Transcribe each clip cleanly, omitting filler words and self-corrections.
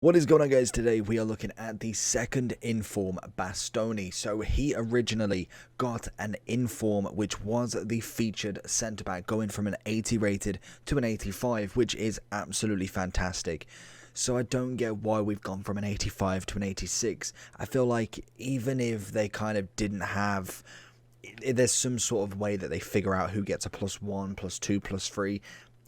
What is going on, guys? Today we are looking at the second inform Bastoni. So he originally got an inform which was the featured centre back, going from an 80 rated to an 85, which is absolutely fantastic. So I don't get why we've gone from an 85 to an 86. I feel like even if they kind of didn't have, there's some sort of way that they figure out who gets a +1, +2, +3.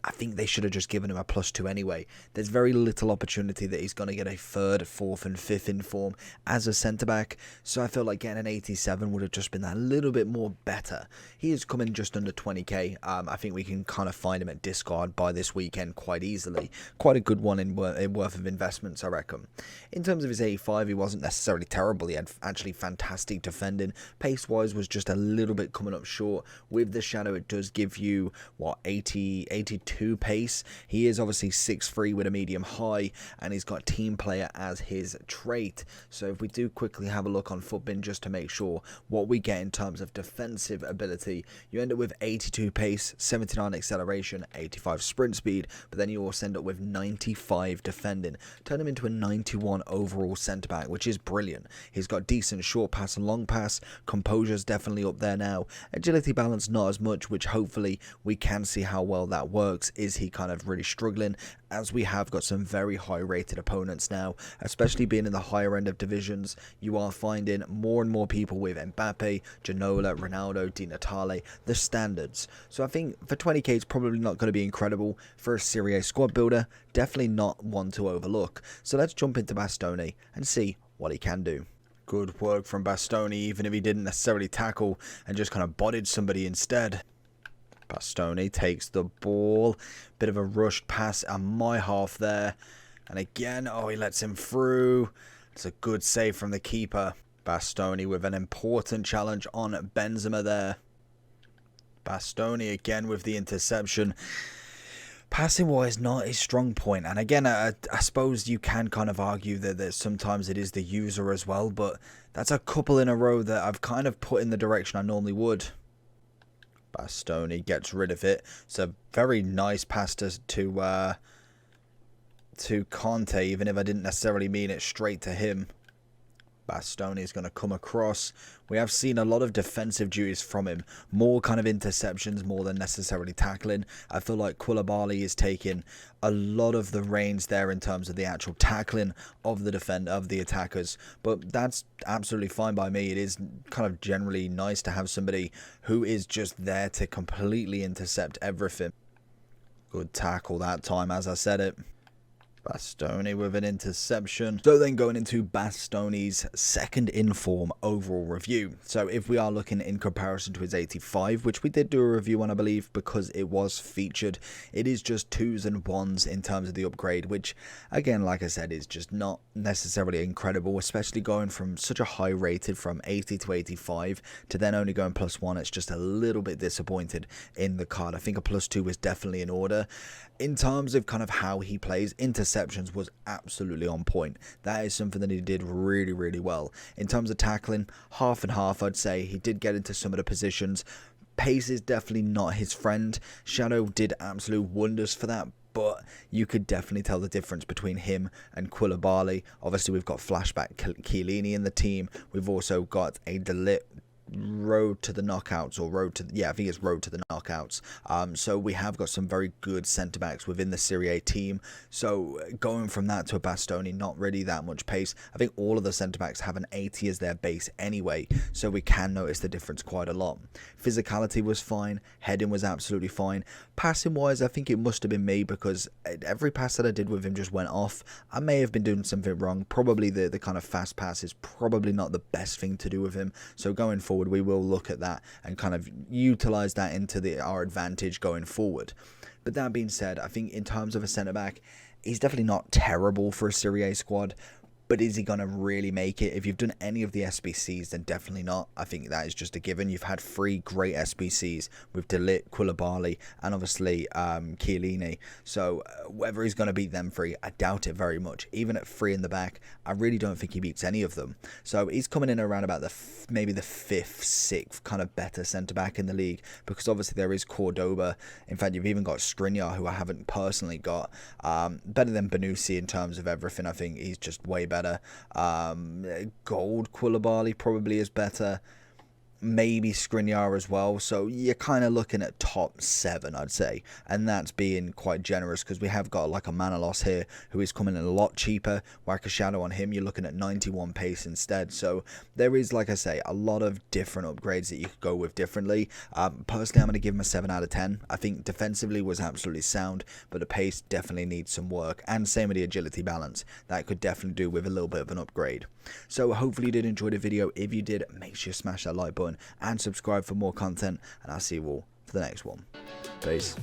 I think they should have just given him a +2 anyway. There's very little opportunity that he's going to get a third, fourth and fifth inform as a centre-back, so I feel like getting an 87 would have just been that little bit more better. He is coming just under 20k. I think we can kind of find him at discard by this weekend quite easily. Quite a good one in worth of investments, I reckon. In terms of his 85, he wasn't necessarily terrible. He had actually fantastic defending. Pace-wise was just a little bit coming up short. With the shadow, it does give you, what, 82 pace. He is obviously 6'3" with a medium high, and he's got team player as his trait. So if we do quickly have a look on Footbin just to make sure what we get in terms of defensive ability, you end up with 82 pace, 79 acceleration, 85 sprint speed, but then you also end up with 95 defending. Turn him into a 91 overall centre back, which is brilliant. He's got decent short pass and long pass. Composure's definitely up there now. Agility balance not as much, which hopefully we can see how well that works. Is he kind of really struggling, as we have got some very high rated opponents now, especially being in the higher end of divisions. You are finding more and more people with Mbappe, Ginola, Ronaldo, Di Natale, the standards. So I think for 20k it's probably not going to be incredible. For a Serie A squad builder, definitely not one to overlook. So let's jump into Bastoni and see what he can do. Good work from Bastoni, even if he didn't necessarily tackle and just kind of bodied somebody instead. Bastoni takes the ball, bit of a rushed pass on my half there, and again, oh, he lets him through. It's a good save from the keeper. Bastoni with an important challenge on Benzema there. Bastoni again with the interception. Passing wise, not his strong point, and again, I suppose you can kind of argue that sometimes it is the user as well, but that's a couple in a row that I've kind of put in the direction I normally would. Bastoni gets rid of it. It's a very nice pass to Conte, even if I didn't necessarily mean it straight to him. Bastoni is going to come across. We have seen a lot of defensive duties from him. More kind of interceptions more than necessarily tackling. I feel like Koulibaly is taking a lot of the reins there in terms of the actual tackling of the attackers. But that's absolutely fine by me. It is kind of generally nice to have somebody who is just there to completely intercept everything. Good tackle that time, as I said it. Bastoni with an interception. So then going into Bastoni's second inform overall review. So if we are looking in comparison to his 85, which we did do a review on, I believe, because it was featured, it is just 2s and 1s in terms of the upgrade, which again, like I said, is just not necessarily incredible, especially going from such a high rated from 80 to 85 to then only going +1. It's just a little bit disappointed in the card. I think a +2 is definitely in order. In terms of kind of how he plays, interceptions was absolutely on point. That is something that he did really, really well. In terms of tackling, half and half, I'd say. He did get into some of the positions. Pace is definitely not his friend. Shadow did absolute wonders for that, but you could definitely tell the difference between him and Koulibaly. Obviously, we've got flashback Chiellini in the team. We've also got a road to the knockouts, or I think it's road to the knockouts. So we have got some very good centre backs within the Serie A team. So going from that to a Bastoni, not really that much pace. I think all of the centre backs have an 80 as their base anyway, so we can notice the difference quite a lot. Physicality was fine, heading was absolutely fine. Passing wise, I think it must have been me, because every pass that I did with him just went off. I may have been doing something wrong. Probably the kind of fast pass is probably not the best thing to do with him. So going forward, we will look at that and kind of utilize that into our advantage going forward. But that being said, I think in terms of a centre back, he's definitely not terrible for a Serie A squad, but is he going to really make it? If you've done any of the SBCs, then definitely not. I think that is just a given. You've had 3 great SBCs with De Ligt, Koulibaly, and obviously Chiellini. So whether he's going to beat them 3, I doubt it very much. Even at 3 in the back, I really don't think he beats any of them. So he's coming in around about maybe the 5th, 6th kind of better centre-back in the league, because obviously there is Cordoba. In fact, you've even got Skriniar, who I haven't personally got. Better than Bonucci in terms of everything. I think he's just way better. Gold Koulibaly probably is better. Maybe Skriniar as well. So you're kind of looking at top 7, I'd say, and that's being quite generous, because we have got like a Manolas here who is coming in a lot cheaper. Whack a shadow on him, you're looking at 91 pace instead. So there is, like I say, a lot of different upgrades that you could go with differently. Personally, I'm going to give him a 7 out of 10. I think defensively was absolutely sound, but the pace definitely needs some work, and same with the agility balance. That could definitely do with a little bit of an upgrade. So hopefully you did enjoy the video. If you did, make sure you smash that like button and subscribe for more content, and I'll see you all for the next one. Peace.